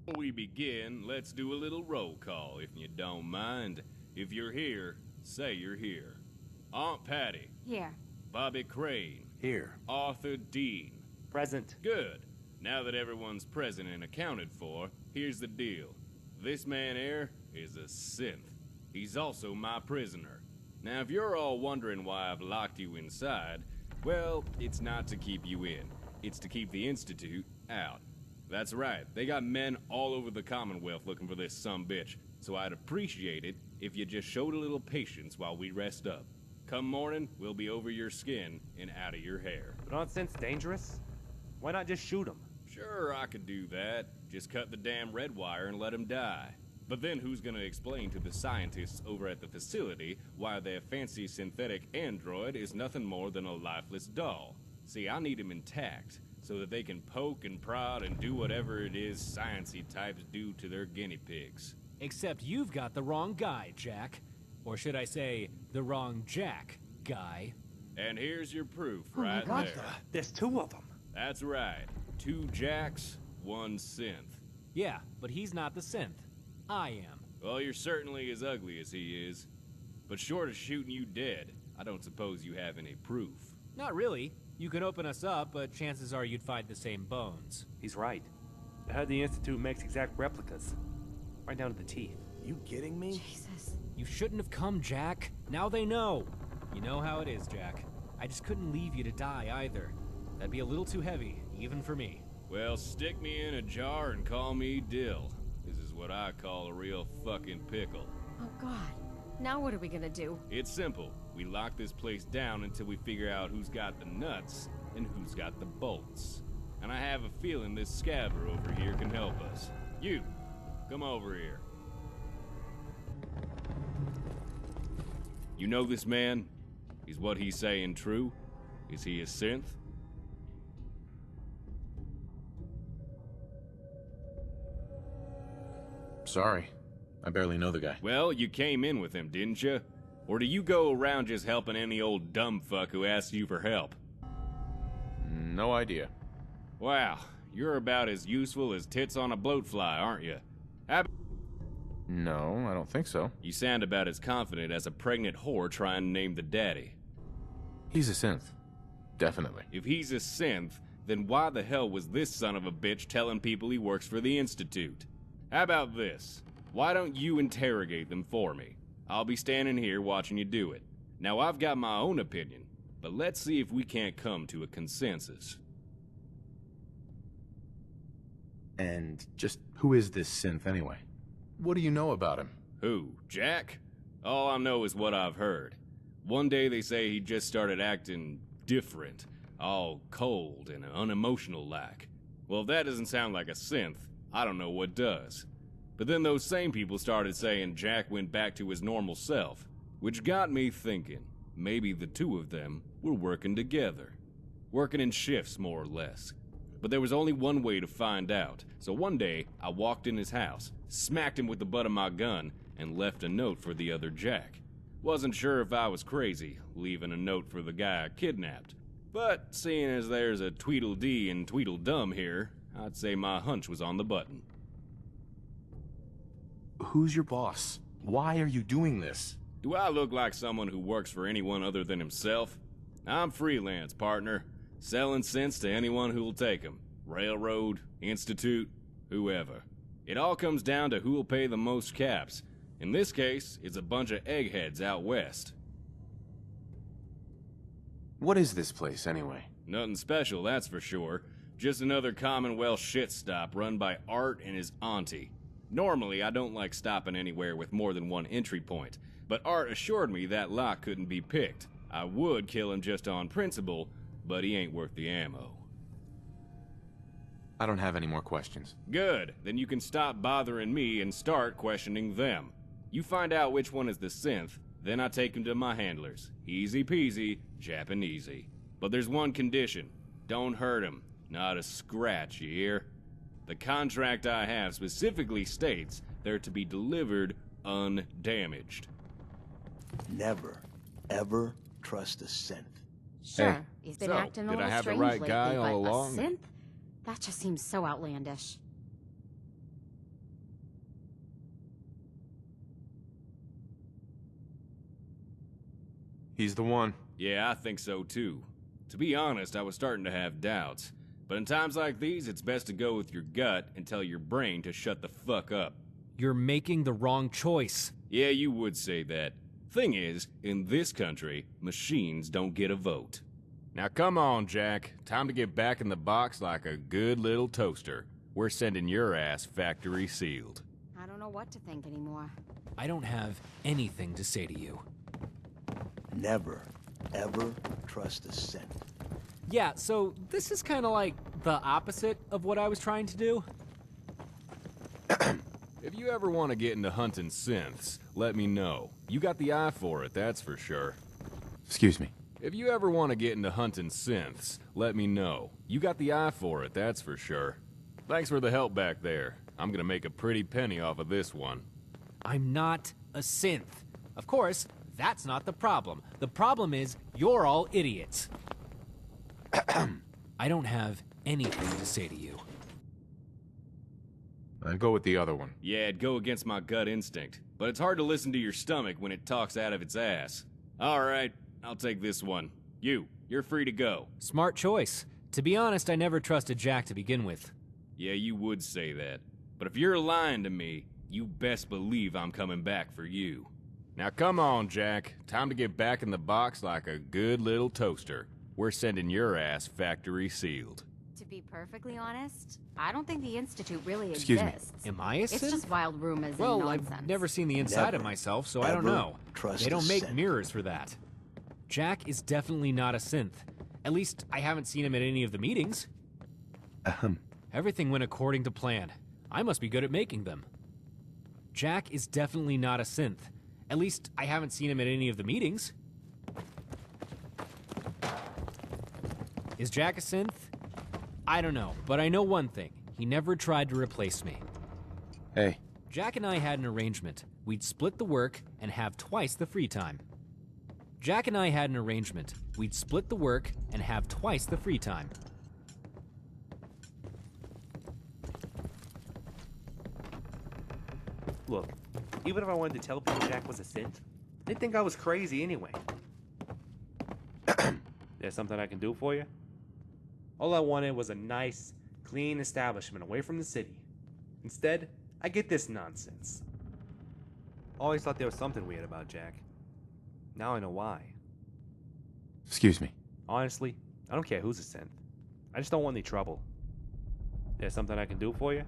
Before we begin, let's do a little roll call, if you don't mind. If you're here, say you're here. Aunt Patty. Here. Bobby Crane. Here. Arthur Dean. Present. Good. Now that everyone's present and accounted for, here's the deal. This man here is a synth. He's also my prisoner. Now, if you're all wondering why I've locked you inside, well, it's not to keep you in. It's to keep the Institute out. That's right, they got men all over the Commonwealth looking for this sumbitch, so I'd appreciate it if you just showed a little patience while we rest up. Come morning, we'll be over your skin and out of your hair. But aren't synths dangerous? Why not just shoot them? Sure, I could do that. Just cut the damn red wire and let him die. But then who's gonna explain to the scientists over at the facility why their fancy synthetic android is nothing more than a lifeless doll? See, I need him intact, so that they can poke and prod and do whatever it is science-y types do to their guinea pigs. Except you've got the wrong guy, Jack. Or should I say, the wrong Jack guy. And here's your proof Oh my right God. there. There's two of them. That's right. 2 Jacks, 1 synth. Yeah, but he's not the synth. I am. Well, you're certainly as ugly as he is. But short of shooting you dead, I don't suppose you have any proof. Not really. You can open us up, but chances are you'd find the same bones. He's right. I heard the Institute makes exact replicas. Right down to the teeth. You kidding me? Jesus. You shouldn't have come, Jack. Now they know. You know how it is, Jack. I just couldn't leave you to die either. That'd be a little too heavy, even for me. Well, stick me in a jar and call me Dill. This is what I call a real fucking pickle. Oh God. Now what are we gonna do? It's simple. We lock this place down until we figure out who's got the nuts and who's got the bolts. And I have a feeling this scabber over here can help us. You, come over here. You know this man? Is what he's saying true? Is he a synth? Sorry. I barely know the guy. Well, you came in with him, didn't you? Or do you go around just helping any old dumb fuck who asks you for help? No idea. Wow, you're about as useful as tits on a bloatfly, aren't you? No, I don't think so. You sound about as confident as a pregnant whore trying to name the daddy. He's a synth. Definitely. If he's a synth, then why the hell was this son of a bitch telling people he works for the Institute? How about this? Why don't you interrogate them for me? I'll be standing here watching you do it. Now, I've got my own opinion, but let's see if we can't come to a consensus. And just who is this synth anyway? What do you know about him? Who, Jack? All I know is what I've heard. One day they say he just started acting different, all cold and unemotional like. Well, if that doesn't sound like a synth, I don't know what does. But then those same people started saying Jack went back to his normal self, which got me thinking maybe the two of them were working together. Working in shifts, more or less. But there was only one way to find out, so one day I walked in his house, smacked him with the butt of my gun, and left a note for the other Jack. Wasn't sure if I was crazy, leaving a note for the guy I kidnapped. But seeing as there's a Tweedledee and Tweedledum here, I'd say my hunch was on the button. Who's your boss? Why are you doing this? Do I look like someone who works for anyone other than himself? I'm freelance, partner. Selling cents to anyone who'll take them. Railroad, institute, whoever. It all comes down to who'll pay the most caps. In this case, it's a bunch of eggheads out west. What is this place anyway? Nothing special, that's for sure. Just another Commonwealth shit stop run by Art and his auntie. Normally, I don't like stopping anywhere with more than one entry point, but Art assured me that lock couldn't be picked. I would kill him just on principle, but he ain't worth the ammo. I don't have any more questions. Good, then you can stop bothering me and start questioning them. You find out which one is the synth, then I take him to my handlers. Easy peasy, Japanesey. But there's one condition. Don't hurt him. Not a scratch, you hear? The contract I have specifically states they're to be delivered undamaged. Never, ever trust a synth. Sure, Hey, he's been so, acting a did I little have the strange right lately, guy but all along? a synth? That just seems so outlandish. He's the one. Yeah, I think so too. To be honest, I was starting to have doubts. But in times like these, it's best to go with your gut and tell your brain to shut the fuck up. You're making the wrong choice. Yeah, you would say that. Thing is, in this country, machines don't get a vote. Now come on, Jack. Time to get back in the box like a good little toaster. We're sending your ass factory sealed. I don't know what to think anymore. I don't have anything to say to you. Never, ever trust a synth. Yeah, so this is kind of like the opposite of what I was trying to do. If you ever want to get into hunting synths, let me know. You got the eye for it, that's for sure. Excuse me. If you ever want to get into hunting synths, let me know. You got the eye for it, that's for sure. Thanks for the help back there. I'm gonna make a pretty penny off of this one. I'm not a synth. Of course, that's not the problem. The problem is you're all idiots. I don't have anything to say to you. I'd go with the other one. Yeah, it'd go against my gut instinct, but it's hard to listen to your stomach when it talks out of its ass. Alright, I'll take this one. You're free to go. Smart choice. To be honest, I never trusted Jack to begin with. Yeah, you would say that. But if you're lying to me, you best believe I'm coming back for you. Now come on, Jack. Time to get back in the box like a good little toaster. We're sending your ass factory sealed. To be perfectly honest, I don't think the Institute really Excuse me. exists. Am I a It's synth? just wild rumors Well, and nonsense. I've never seen the inside of Never, myself, so I don't ever know. trust They don't a make synth. mirrors for that. Jack is definitely not a synth. At least, I haven't seen him at any of the meetings. Everything went according to plan. I must be good at making them. Jack is definitely not a synth. At least, I haven't seen him at any of the meetings. Is Jack a synth? I don't know, but I know one thing. He never tried to replace me. Hey, Jack and I had an arrangement. We'd split the work and have twice the free time. Jack and I had an arrangement. We'd split the work and have twice the free time. Look, even if I wanted to tell people Jack was a synth, they'd think I was crazy anyway. There's something I can do for you? All I wanted was a nice, clean establishment away from the city. Instead, I get this nonsense. Always thought there was something weird about Jack. Now I know why. excuse me. Honestly, I don't care who's a synth. I just don't want any trouble. There's something I can do for you?